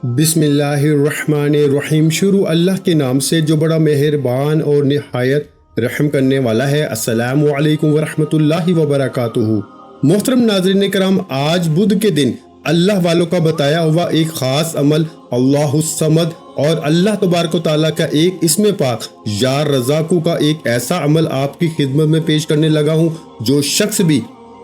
بسم اللہ الرحمن الرحیم۔ شروع اللہ کے نام سے جو بڑا مہربان اور نہایت رحم کرنے والا ہے۔ السلام علیکم ورحمۃ اللہ وبرکاتہ۔ محترم ناظرین کرام، آج بدھ کے دن اللہ والوں کا بتایا ہوا ایک خاص عمل اللہ الصمد اور اللہ تبارک و تعالیٰ کا ایک اسم پاک یا رزاقو کا ایک ایسا عمل آپ کی خدمت میں پیش کرنے لگا ہوں۔ جو شخص بھی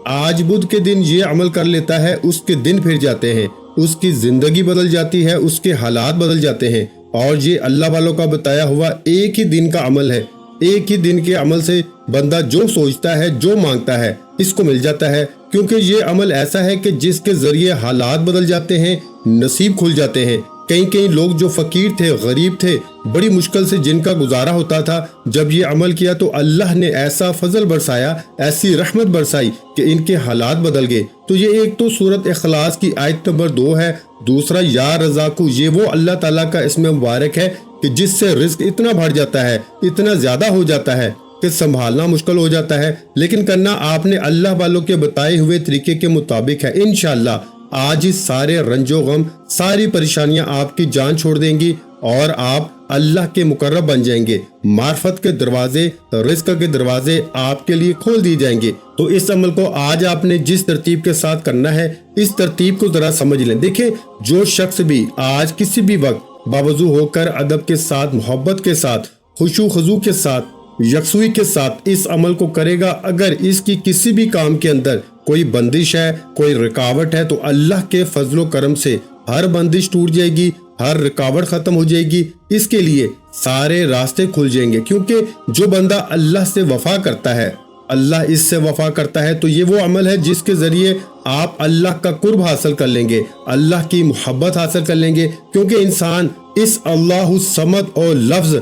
آج بدھ کے دن یہ عمل کر لیتا ہے، اس کے دن پھر جاتے ہیں، اس کی زندگی بدل جاتی ہے، اس کے حالات بدل جاتے ہیں۔ اور یہ اللہ والوں کا بتایا ہوا ایک ہی دن کا عمل ہے۔ ایک ہی دن کے عمل سے بندہ جو سوچتا ہے، جو مانگتا ہے، اس کو مل جاتا ہے، کیونکہ یہ عمل ایسا ہے کہ جس کے ذریعے حالات بدل جاتے ہیں، نصیب کھل جاتے ہیں۔ کئی لوگ جو فقیر تھے، غریب تھے، بڑی مشکل سے جن کا گزارا ہوتا تھا، جب یہ عمل کیا تو اللہ نے ایسا فضل برسایا، ایسی رحمت برسائی کہ ان کے حالات بدل گئے۔ تو یہ ایک تو سورت اخلاص کی آیت نمبر 2 ہے، دوسرا یا رزاقو، یہ وہ اللہ تعالیٰ کا اسم مبارک ہے کہ جس سے رزق اتنا بڑھ جاتا ہے، اتنا زیادہ ہو جاتا ہے کہ سنبھالنا مشکل ہو جاتا ہے، لیکن کرنا آپ نے اللہ والوں کے بتائے ہوئے طریقے کے مطابق ہے۔ انشاءاللہ آج ہی سارے رنج و غم، ساری پریشانیاں آپ کی جان چھوڑ دیں گی اور آپ اللہ کے مقرب بن جائیں گے۔ معرفت کے دروازے، رزق کے دروازے آپ کے لیے کھول دیے جائیں گے۔ تو اس عمل کو آج آپ نے جس ترتیب کے ساتھ کرنا ہے، اس ترتیب کو ذرا سمجھ لیں۔ دیکھیں، جو شخص بھی آج کسی بھی وقت باوضو ہو کر ادب کے ساتھ، محبت کے ساتھ، خشوع خضوع کے ساتھ، یکسوئی کے ساتھ اس عمل کو کرے گا، اگر اس کی کسی بھی کام کے اندر کوئی بندش ہے، کوئی رکاوٹ ہے، تو اللہ کے فضل و کرم سے ہر بندش ٹوٹ جائے گی، ہر رکاوٹ ختم ہو جائے گی، اس کے لیے سارے راستے کھل جائیں گے۔ کیونکہ جو بندہ اللہ سے وفا کرتا ہے، اللہ اس سے وفا کرتا ہے، تو یہ وہ عمل ہے جس کے ذریعے آپ اللہ کا قرب حاصل کر لیں گے، اللہ کی محبت حاصل کر لیں گے۔ کیونکہ انسان اس اللہ الصمد اور لفظ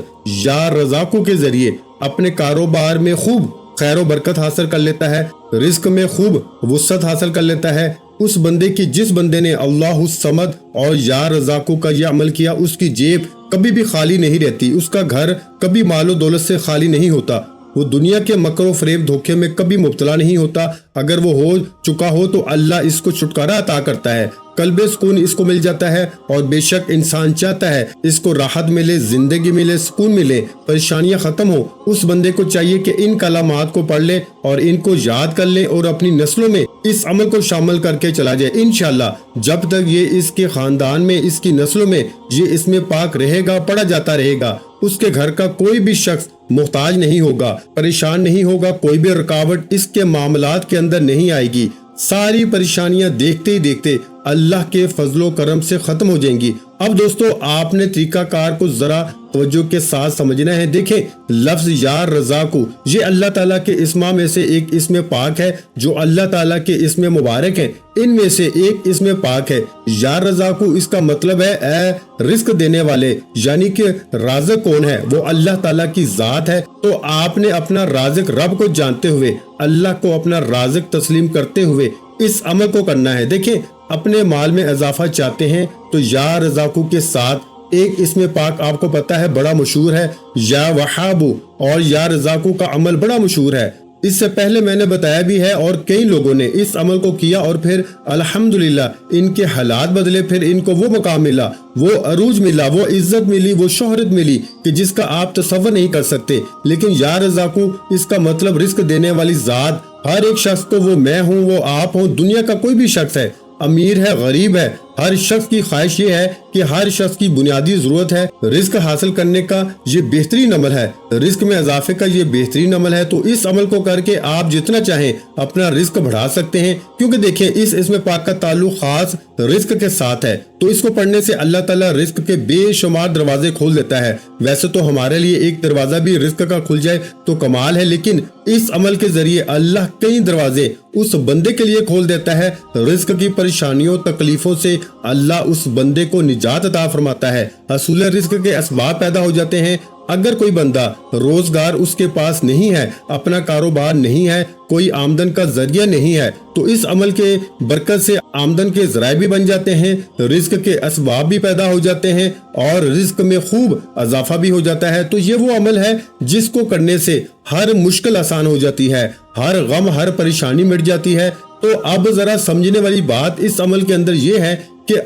یا رزاقو کے ذریعے اپنے کاروبار میں خوب خیر و برکت حاصل کر لیتا ہے، رزق میں خوب وسعت حاصل کر لیتا ہے۔ اس بندے کی، جس بندے نے اللہ الصمد اور یا رزاقو کا یہ عمل کیا، اس کی جیب کبھی بھی خالی نہیں رہتی، اس کا گھر کبھی مال و دولت سے خالی نہیں ہوتا، وہ دنیا کے مکر و فریب دھوکے میں کبھی مبتلا نہیں ہوتا۔ اگر وہ ہو چکا ہو تو اللہ اس کو چھٹکارا عطا کرتا ہے، قلب سکون اس کو مل جاتا ہے۔ اور بے شک انسان چاہتا ہے اس کو راحت ملے، زندگی ملے، سکون ملے، پریشانیاں ختم ہو۔ اس بندے کو چاہیے کہ ان کلمات کو پڑھ لے اور ان کو یاد کر لے اور اپنی نسلوں میں اس عمل کو شامل کر کے چلا جائے۔ انشاءاللہ جب تک یہ اس کے خاندان میں، اس کی نسلوں میں یہ اسم پاک رہے گا، پڑھا جاتا رہے گا، اس کے گھر کا کوئی بھی شخص محتاج نہیں ہوگا، پریشان نہیں ہوگا، کوئی بھی رکاوٹ اس کے معاملات کے اندر نہیں آئے گی۔ ساری پریشانیاں دیکھتے ہی دیکھتے اللہ کے فضل و کرم سے ختم ہو جائیں گی۔ اب دوستو، آپ نے طریقہ کار کو ذرا توجہ کے ساتھ سمجھنا ہے۔ دیکھیں، لفظ یا رزاقو یہ اللہ تعالیٰ کے اسما میں سے ایک اسم پاک ہے، جو اللہ تعالیٰ کے اسم مبارک ہیں، ان میں سے ایک اسم پاک ہے۔ یا رزاقو اس کا مطلب ہے اے رزق دینے والے، یعنی کہ رازق کون ہے؟ وہ اللہ تعالیٰ کی ذات ہے۔ تو آپ نے اپنا رازق رب کو جانتے ہوئے، اللہ کو اپنا رازق تسلیم کرتے ہوئے اس عمل کو کرنا ہے۔ دیکھیں، اپنے مال میں اضافہ چاہتے ہیں تو یا رزاقو کے ساتھ ایک اسم پاک آپ کو پتا ہے بڑا مشہور ہے، یا وہابو، اور یا رزاقو کا عمل بڑا مشہور ہے۔ اس سے پہلے میں نے بتایا بھی ہے، اور کئی لوگوں نے اس عمل کو کیا اور پھر الحمدللہ ان کے حالات بدلے، پھر ان کو وہ مقام ملا، وہ عروج ملا، وہ عزت ملی، وہ شہرت ملی کہ جس کا آپ تصور نہیں کر سکتے۔ لیکن یا رزاقو اس کا مطلب رزق دینے والی ذات، ہر ایک شخص کو، وہ میں ہوں، وہ آپ ہوں، دنیا کا کوئی بھی شخص ہے، امیر ہے، غریب ہے، ہر شخص کی خواہش یہ ہے کہ ہر شخص کی بنیادی ضرورت ہے رزق حاصل کرنے کا، یہ بہترین عمل ہے، رزق میں اضافے کا یہ بہترین عمل ہے۔ تو اس عمل کو کر کے آپ جتنا چاہیں اپنا رزق بڑھا سکتے ہیں، کیونکہ دیکھیں اس اسم پاک کا تعلق خاص رزق کے ساتھ ہے۔ تو اس کو پڑھنے سے اللہ تعالیٰ رزق کے بے شمار دروازے کھول دیتا ہے۔ ویسے تو ہمارے لیے ایک دروازہ بھی رزق کا کھل جائے تو کمال ہے، لیکن اس عمل کے ذریعے اللہ کئی دروازے اس بندے کے لیے کھول دیتا ہے۔ رزق کی پریشانیوں، تکلیفوں سے اللہ اس بندے کو نجات عطا فرماتا ہے، حصول رزق کے اسباب پیدا ہو جاتے ہیں۔ اگر کوئی بندہ روزگار اس کے پاس نہیں ہے، اپنا کاروبار نہیں ہے، کوئی آمدن کا ذریعہ نہیں ہے، تو اس عمل کے برکت سے آمدن کے ذرائع بھی بن جاتے ہیں، رزق کے اسباب بھی پیدا ہو جاتے ہیں اور رزق میں خوب اضافہ بھی ہو جاتا ہے۔ تو یہ وہ عمل ہے جس کو کرنے سے ہر مشکل آسان ہو جاتی ہے، ہر غم، ہر پریشانی مٹ جاتی ہے۔ تو اب ذرا سمجھنے والی بات اس عمل کے اندر یہ ہے کہ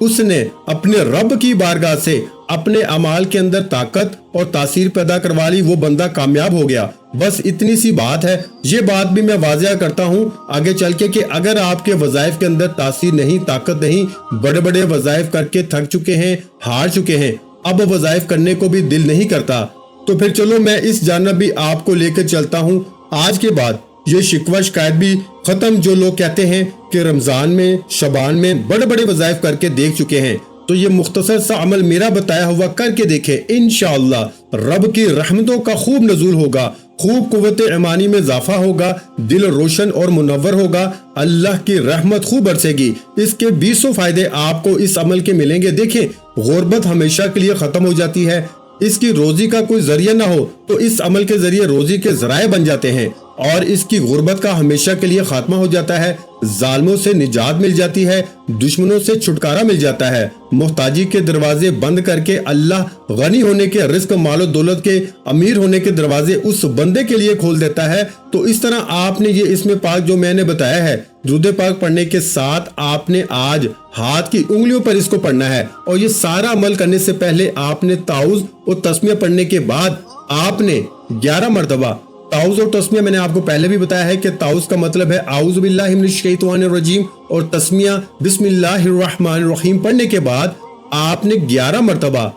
اس نے اپنے رب کی بارگاہ سے اپنے اعمال کے اندر طاقت اور تاثیر پیدا کروا لی، وہ بندہ کامیاب ہو گیا۔ بس اتنی سی بات ہے۔ یہ بات بھی میں واضح کرتا ہوں آگے چل کے کہ اگر آپ کے وظائف کے اندر تاثیر نہیں، طاقت نہیں، بڑے بڑے وظائف کر کے تھک چکے ہیں، ہار چکے ہیں، اب وظائف کرنے کو بھی دل نہیں کرتا، تو پھر چلو میں اس جانب بھی آپ کو لے کے چلتا ہوں۔ آج کے بعد یہ شکوہ شکایت بھی ختم۔ جو لوگ کہتے ہیں کہ رمضان میں، شعبان میں بڑے بڑے وظائف کر کے دیکھ چکے ہیں، تو یہ مختصر سا عمل میرا بتایا ہوا کر کے دیکھیں، انشاءاللہ رب کی رحمتوں کا خوب نزول ہوگا، خوب قوت ایمانی میں اضافہ ہوگا، دل روشن اور منور ہوگا، اللہ کی رحمت خوب برسے گی۔ اس کے 20 فائدے آپ کو اس عمل کے ملیں گے۔ دیکھیں، غربت ہمیشہ کے لیے ختم ہو جاتی ہے۔ اس کی روزی کا کوئی ذریعہ نہ ہو تو اس عمل کے ذریعے روزی کے ذرائع بن جاتے ہیں، اور اس کی غربت کا ہمیشہ کے لیے خاتمہ ہو جاتا ہے، ظالموں سے نجات مل جاتی ہے، دشمنوں سے چھٹکارا مل جاتا ہے، محتاجی کے دروازے بند کر کے اللہ غنی ہونے کے، رزق مال و دولت کے، امیر ہونے کے دروازے اس بندے کے لیے کھول دیتا ہے۔ تو اس طرح آپ نے یہ اسم پاک جو میں نے بتایا ہے، درود پاک پڑھنے کے ساتھ آپ نے آج ہاتھ کی انگلیوں پر اس کو پڑھنا ہے، اور یہ سارا عمل کرنے سے پہلے آپ نے تعوذ اور تسمیہ پڑھنے کے بعد آپ نے 11 مرتبہ تعوذ اور تسمیہ، میں نے آپ کو پہلے بھی بتایا ہے کہ تعوذ کا مطلب ہے اعوذ باللہ من الشیطان الرجیم، اور تسمیہ بسم اللہ الرحمن الرحیم پڑھنے کے بعد آپ نے 11 مرتبہ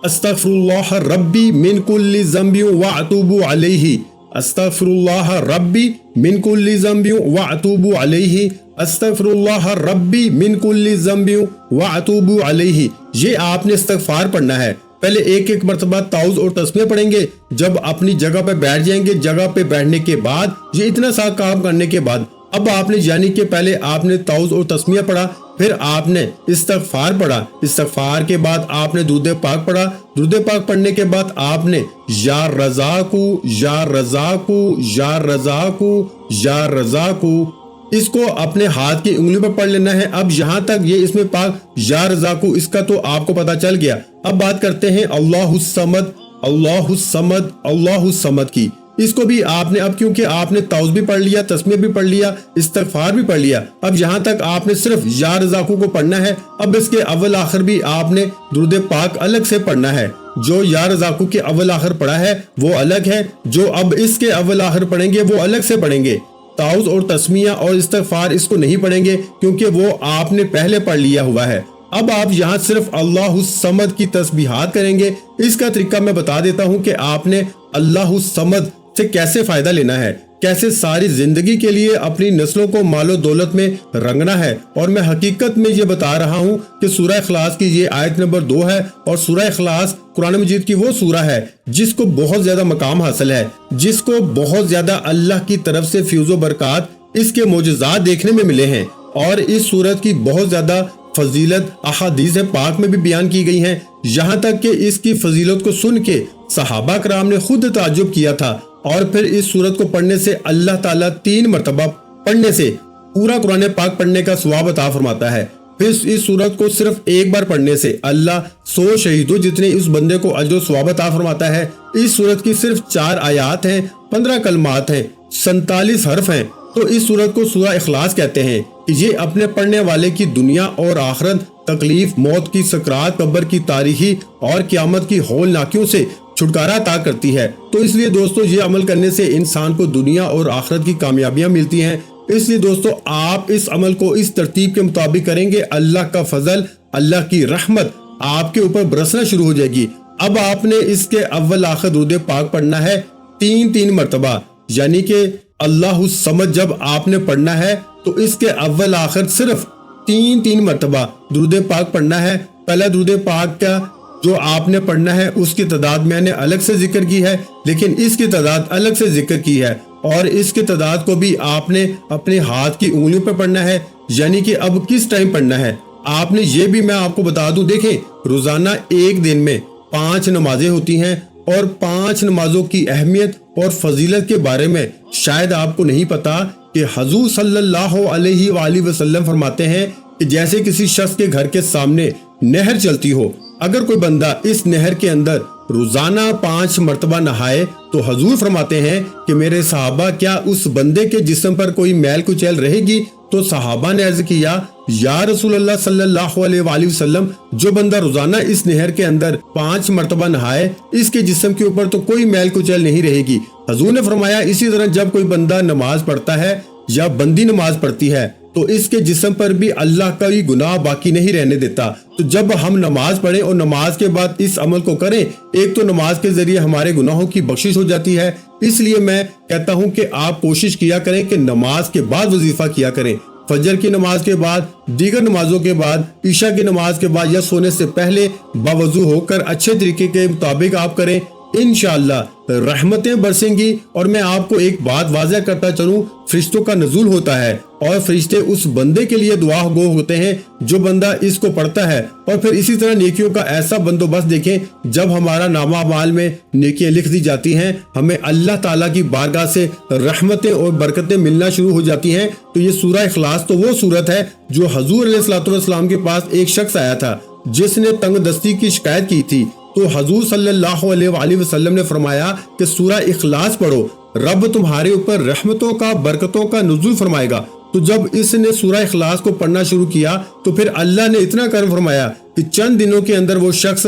استغفر اللہ ربی من کل ذنب واتوب علیہ، استغفر اللہ ربی من کل ذنب واتوب علیہ، استغفر اللہ ربی من کل ذنب واتوب علیہ، یہ آپ نے استغفار پڑھنا ہے۔ پہلے ایک ایک مرتبہ تعوذ اور تسمیہ پڑھیں گے، جب اپنی جگہ پہ بیٹھ جائیں گے، جگہ پہ بیٹھنے کے بعد یہ اتنا سا کام کرنے کے بعد اب آپ نے یعنی کہ پہلے آپ نے تعوذ اور تسمیہ پڑھا، پھر آپ نے استغفار پڑھا، استغفار کے بعد آپ نے درود پاک پڑھا، درود پاک پڑھنے کے بعد آپ نے یا رزاقو یا رزاقو یا رزاقو یا رزاقو، اس کو اپنے ہاتھ کی انگلیوں پر پڑھ لینا ہے۔ اب یہاں تک یہ اسم پاک یا رزاقو اس کا تو آپ کو پتا چل گیا۔ اب بات کرتے ہیں اللہ الصمد، اللہ الصمد، اللہ الصمد کی۔ اس کو بھی آپ نے، اب کیونکہ آپ نے تعوذ بھی پڑھ لیا، تسمیہ بھی پڑھ لیا، استغفار بھی پڑھ لیا، اب یہاں تک آپ نے صرف یا رزاقو کو پڑھنا ہے۔ اب اس کے اول آخر بھی آپ نے درود پاک الگ سے پڑھنا ہے۔ جو یا رزاقو کے اول آخر پڑھا ہے وہ الگ ہے، جو اب اس کے اول آخر پڑھیں گے وہ الگ سے پڑھیں گے۔ تعوذ اور تسمیہ اور استغفار اس کو نہیں پڑھیں گے کیونکہ وہ آپ نے پہلے پڑھ لیا ہوا ہے۔ اب آپ یہاں صرف اللہ الصمد کی تسبیحات کریں گے۔ اس کا طریقہ میں بتا دیتا ہوں کہ آپ نے اللہ الصمد سے کیسے فائدہ لینا ہے، کیسے ساری زندگی کے لیے اپنی نسلوں کو مال و دولت میں رنگنا ہے۔ اور میں حقیقت میں یہ بتا رہا ہوں کہ سورہ اخلاص کی یہ آیت نمبر 2 ہے، اور سورہ اخلاص قرآن مجید کی وہ سورہ ہے جس کو بہت زیادہ مقام حاصل ہے، جس کو بہت زیادہ اللہ کی طرف سے فیض و برکات، اس کے معجزات دیکھنے میں ملے ہیں، اور اس سورت کی بہت زیادہ فضیلت احادیث پاک میں بھی بیان کی گئی ہیں، یہاں تک کہ اس کی فضیلت کو سن کے صحابہ کرام نے خود تعجب کیا تھا۔ اور پھر اس سورت کو پڑھنے سے اللہ تعالیٰ 3 مرتبہ پڑھنے سے پورا قرآن پاک پڑھنے کا ثواب عطا فرماتا ہے۔ پھر اس سورت کو صرف ایک بار پڑھنے سے اللہ 100 شہیدوں جتنے اس بندے کو اجر و ثواب عطا فرماتا ہے۔ اس سورت کی صرف 4 آیات ہیں، 15 کلمات ہیں، 47 حرف ہیں، تو اس سورت کو سورہ اخلاص کہتے ہیں کہ یہ اپنے پڑھنے والے کی دنیا اور آخرت، تکلیف، موت کی سکرات، قبر کی تاریخی اور قیامت کی ہولناکیوں سے چھٹکارا عطا کرتی ہے۔ تو اس لیے دوستو یہ عمل کرنے سے انسان کو دنیا اور آخرت کی کامیابیاں ملتی ہیں۔ اس لیے دوستو آپ اس عمل کو اس ترتیب کے مطابق کریں گے، اللہ کا فضل، اللہ کی رحمت آپ کے اوپر برسنا شروع ہو جائے گی۔ اب آپ نے اس کے اول آخر درود پاک پڑھنا ہے 3 مرتبہ، یعنی کہ اللہ الصمد جب آپ نے پڑھنا ہے تو اس کے اول آخر صرف 3 مرتبہ درود پاک پڑھنا ہے۔ پہلا درود پاک کا جو آپ نے پڑھنا ہے اس کی تعداد میں نے الگ سے ذکر کی ہے، لیکن اس کی تعداد الگ سے ذکر کی ہے، اور اس کی تعداد کو بھی آپ نے اپنے ہاتھ کی انگلیوں پر پڑھنا ہے، یعنی کہ اب کس ٹائم پڑھنا ہے آپ نے یہ بھی میں آپ کو بتا دوں۔ دیکھیں، روزانہ ایک دن میں 5 نمازیں ہوتی ہیں، اور 5 نمازوں کی اہمیت اور فضیلت کے بارے میں شاید آپ کو نہیں پتا کہ حضور صلی اللہ علیہ وآلہ وسلم فرماتے ہیں کہ جیسے کسی شخص کے گھر کے سامنے نہر چلتی ہو، اگر کوئی بندہ اس نہر کے اندر روزانہ 5 مرتبہ نہائے تو حضور فرماتے ہیں کہ میرے صحابہ کیا اس بندے کے جسم پر کوئی میل کچیل رہے گی؟ تو صحابہ نے عرض کیا یا رسول اللہ صلی اللہ علیہ وآلہ وسلم، جو بندہ روزانہ اس نہر کے اندر 5 مرتبہ نہائے اس کے جسم کے اوپر تو کوئی میل کچیل نہیں رہے گی۔ حضور نے فرمایا اسی طرح جب کوئی بندہ نماز پڑھتا ہے یا بندی نماز پڑھتی ہے تو اس کے جسم پر بھی اللہ کا ہی گناہ باقی نہیں رہنے دیتا۔ تو جب ہم نماز پڑھیں اور نماز کے بعد اس عمل کو کریں، ایک تو نماز کے ذریعے ہمارے گناہوں کی بخشش ہو جاتی ہے، اس لیے میں کہتا ہوں کہ آپ کوشش کیا کریں کہ نماز کے بعد وظیفہ کیا کریں، فجر کی نماز کے بعد، دیگر نمازوں کے بعد، عشاء کی نماز کے بعد یا سونے سے پہلے باوضو ہو کر اچھے طریقے کے مطابق آپ کریں، انشاءاللہ رحمتیں برسیں گی۔ اور میں آپ کو ایک بات واضح کرتا چلوں، فرشتوں کا نزول ہوتا ہے اور فرشتے اس بندے کے لیے دعا گو ہوتے ہیں جو بندہ اس کو پڑھتا ہے۔ اور پھر اسی طرح نیکیوں کا ایسا بندوبست دیکھیں، جب ہمارا نامہ اعمال میں نیکیاں لکھ دی جاتی ہیں، ہمیں اللہ تعالیٰ کی بارگاہ سے رحمتیں اور برکتیں ملنا شروع ہو جاتی ہیں۔ تو یہ سورہ اخلاص تو وہ سورت ہے جو حضور علیہ الصلوۃ والسلام کے پاس ایک شخص آیا تھا جس نے تنگ دستی کی شکایت کی تھی، تو حضور صلی اللہ علیہ وآلہ وسلم نے فرمایا کہ سورہ اخلاص پڑھو، رب تمہارے اوپر رحمتوں کا، برکتوں کا نزول فرمائے گا۔ تو جب اس نے سورہ اخلاص کو پڑھنا شروع کیا تو پھر اللہ نے اتنا کرم فرمایا کہ چند دنوں کے اندر وہ شخص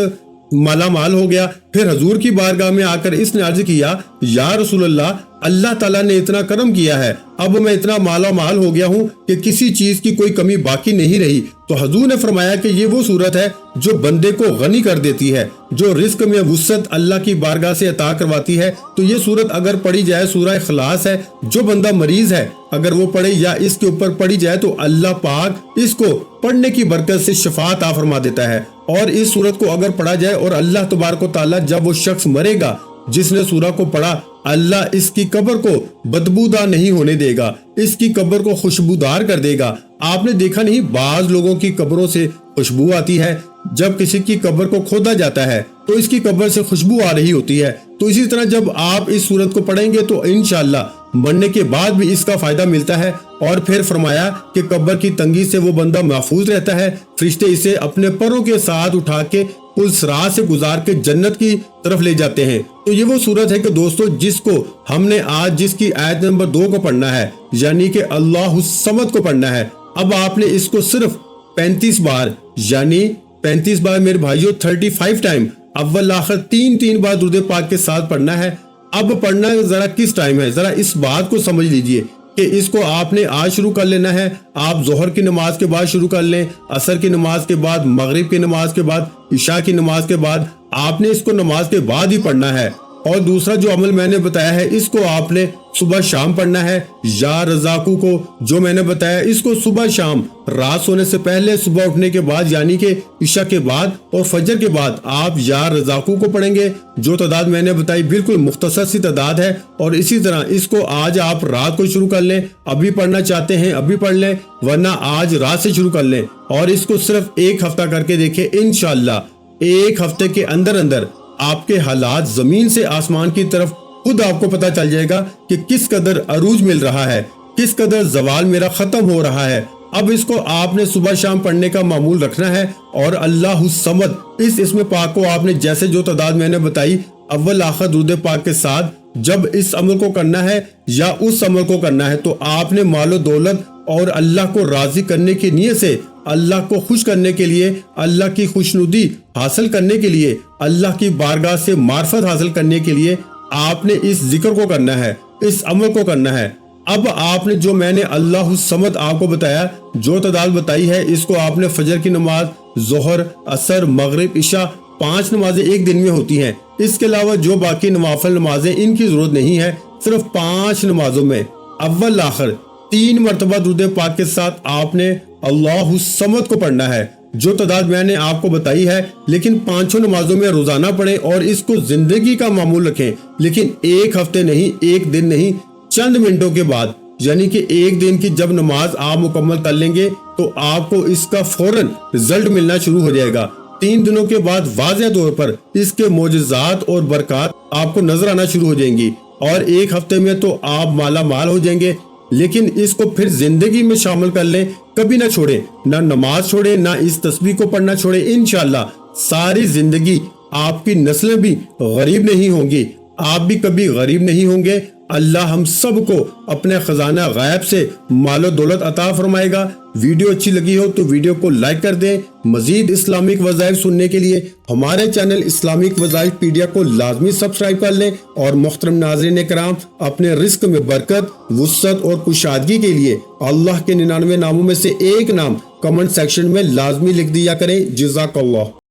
مالا مال ہو گیا۔ پھر حضور کی بارگاہ میں آ کر اس نے عرض کیا، یا رسول اللہ، اللہ تعالیٰ نے اتنا کرم کیا ہے، اب میں اتنا مالا مال ہو گیا ہوں کہ کسی چیز کی کوئی کمی باقی نہیں رہی۔ تو حضور نے فرمایا کہ یہ وہ صورت ہے جو بندے کو غنی کر دیتی ہے، جو رزق میں وسعت اللہ کی بارگاہ سے عطا کرواتی ہے۔ تو یہ صورت اگر پڑھی جائے، سورہ اخلاص ہے، جو بندہ مریض ہے اگر وہ پڑھے یا اس کے اوپر پڑھی جائے تو اللہ پاک اس کو پڑھنے کی برکت سے شفا عطا فرما دیتا ہے۔ اور اس صورت کو اگر پڑھا جائے اور اللہ تبارک و تعالیٰ جب وہ شخص مرے گا جس نے سورہ کو پڑھا، اللہ اس کی قبر کو بدبودار نہیں ہونے دے گا، اس کی قبر کو خوشبودار کر دے گا۔ آپ نے دیکھا نہیں، بعض لوگوں کی قبروں سے خوشبو آتی ہے، جب کسی کی قبر کو کھودا جاتا ہے تو اس کی قبر سے خوشبو آ رہی ہوتی ہے۔ تو اسی طرح جب آپ اس سورت کو پڑھیں گے تو انشاءاللہ مرنے کے بعد بھی اس کا فائدہ ملتا ہے۔ اور پھر فرمایا کہ قبر کی تنگی سے وہ بندہ محفوظ رہتا ہے، فرشتے اسے اپنے پروں کے ساتھ اٹھا کے پل صراط سے گزار کے جنت کی طرف لے جاتے ہیں۔ تو یہ وہ صورت ہے کہ دوستو جس کو ہم نے آج جس کی آیت نمبر 2 کو پڑھنا ہے، یعنی کہ اللہ الصمد کو پڑھنا ہے۔ اب آپ نے اس کو صرف 35 بار، یعنی 35 بار میرے بھائیوں 35 ٹائم اول آخر 3 بار درود پاک کے ساتھ پڑھنا ہے۔ اب پڑھنا ذرا کس ٹائم ہے، ذرا اس بات کو سمجھ لیجئے کہ اس کو آپ نے آج شروع کر لینا ہے۔ آپ ظہر کی نماز کے بعد شروع کر لیں، عصر کی نماز کے بعد، مغرب کی نماز کے بعد، عشاء کی نماز کے بعد، آپ نے اس کو نماز کے بعد ہی پڑھنا ہے۔ اور دوسرا جو عمل میں نے بتایا ہے اس کو آپ نے صبح شام پڑھنا ہے۔ یا رزاقو کو جو میں نے بتایا اس کو صبح شام، رات سونے سے پہلے، صبح اٹھنے کے بعد یعنی کہ عشاء کے بعد اور فجر کے بعد آپ یا رزاقو کو پڑھیں گے۔ جو تعداد میں نے بتائی بالکل مختصر سی تعداد ہے، اور اسی طرح اس کو آج آپ رات کو شروع کر لیں، ابھی پڑھنا چاہتے ہیں ابھی پڑھ لیں، ورنہ آج رات سے شروع کر لیں اور اس کو صرف 1 ہفتہ کر کے دیکھیں۔ انشاءاللہ 1 ہفتے کے اندر آپ کے حالات زمین سے آسمان کی طرف خود آپ کو پتا چل جائے گا کہ کس قدر عروج مل رہا ہے، کس قدر زوال میرا ختم ہو رہا ہے۔ اب اس کو آپ نے صبح شام پڑھنے کا معمول رکھنا ہے، اور اللہ الصمد اس اسم پاک کو آپ نے جیسے جو تعداد میں نے بتائی اول آخر درود پاک کے ساتھ جب اس عمل کو کرنا ہے یا اس عمل کو کرنا ہے تو آپ نے مال و دولت اور اللہ کو راضی کرنے کی نیت سے، اللہ کو خوش کرنے کے لیے، اللہ کی خوشنودی حاصل کرنے کے لیے، اللہ کی بارگاہ سے معرفت حاصل کرنے کے لیے آپ نے اس ذکر کو کرنا ہے، اس عمل کو کرنا ہے۔ اب آپ نے جو میں نے اللہ الصمد آپ کو بتایا، جو تعداد بتائی ہے، اس کو آپ نے فجر کی نماز، ظہر، عصر، مغرب، عشاء 5 نمازیں ایک دن میں ہوتی ہیں۔ اس کے علاوہ جو باقی نوافل نمازیں ان کی ضرورت نہیں ہے، صرف 5 نمازوں میں اول آخر 3 مرتبہ درود پاک کے ساتھ آپ نے اللہ الصمد کو پڑھنا ہے، جو تعداد میں نے آپ کو بتائی ہے۔ لیکن 5 نمازوں میں روزانہ پڑھیں اور اس کو زندگی کا معمول رکھیں، لیکن 1 ہفتے نہیں، 1 دن نہیں، چند منٹوں کے بعد، یعنی کہ 1 دن کی جب نماز آپ مکمل کر لیں گے تو آپ کو اس کا فوراً رزلٹ ملنا شروع ہو جائے گا۔ 3 دنوں کے بعد واضح طور پر اس کے معجزات اور برکات آپ کو نظر آنا شروع ہو جائیں گی، اور 1 ہفتے میں تو آپ مالا مال ہو جائیں گے۔ لیکن اس کو پھر زندگی میں شامل کر لیں، کبھی نہ چھوڑیں، نہ نماز چھوڑیں، نہ اس تسبیح کو پڑھنا چھوڑیں۔ انشاءاللہ ساری زندگی آپ کی نسلیں بھی غریب نہیں ہوں گی، آپ بھی کبھی غریب نہیں ہوں گے۔ اللہ ہم سب کو اپنے خزانہ غیب سے مال و دولت عطا فرمائے گا۔ ویڈیو اچھی لگی ہو تو ویڈیو کو لائک کر دیں۔ مزید اسلامک وظائف سننے کے لیے ہمارے چینل اسلامک وظائف پیڈیا کو لازمی سبسکرائب کر لیں، اور محترم ناظرین کرام، اپنے رزق میں برکت، وسعت اور کشادگی کے لیے اللہ کے 99 ناموں میں سے ایک نام کمنٹ سیکشن میں لازمی لکھ دیا کریں۔ جزاک اللہ۔